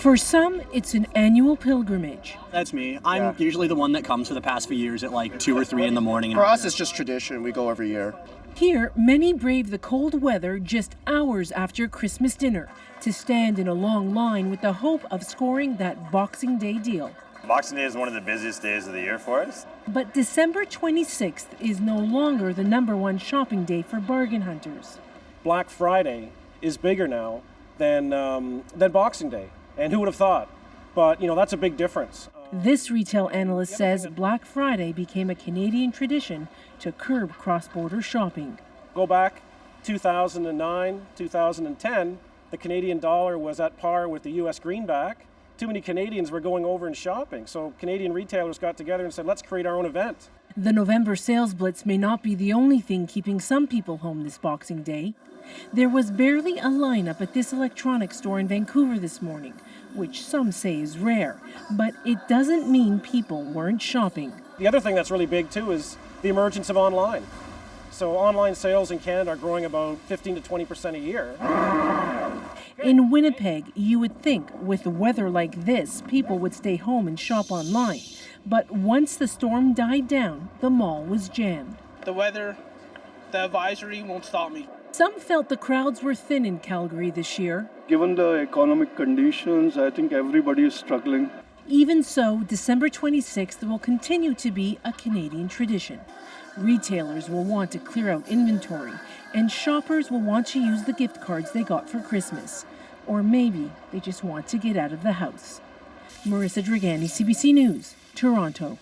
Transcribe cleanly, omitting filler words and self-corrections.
For some, it's an annual pilgrimage. That's me. I'm usually the one that comes for the past few years at like 2 or 3 in the morning. For us, it's just tradition. We go every year. Here, many brave the cold weather just hours after Christmas dinner to stand in a long line with the hope of scoring that Boxing Day deal. Boxing Day is one of the busiest days of the year for us. But December 26th is no longer the #1 shopping day for bargain hunters. Black Friday is bigger now than Boxing Day. And who would have thought? But, that's a big difference. This retail analyst says Black Friday became a Canadian tradition to curb cross-border shopping. Go back 2009, 2010, the Canadian dollar was at par with the U.S. greenback. Too many Canadians were going over and shopping. So Canadian retailers got together and said, let's create our own event. The November sales blitz may not be the only thing keeping some people home this Boxing Day. There was barely a lineup at this electronics store in Vancouver this morning, which some say is rare, but it doesn't mean people weren't shopping. The other thing that's really big too is the emergence of online. So online sales in Canada are growing about 15 to 20% a year. In Winnipeg, you would think with weather like this, people would stay home and shop online. But once the storm died down, the mall was jammed. The weather, the advisory won't stop me. Some felt the crowds were thin in Calgary this year. Given the economic conditions, I think everybody is struggling. Even so, December 26th will continue to be a Canadian tradition. Retailers will want to clear out inventory, and shoppers will want to use the gift cards they got for Christmas. Or maybe they just want to get out of the house. Marissa Dragani, CBC News, Toronto.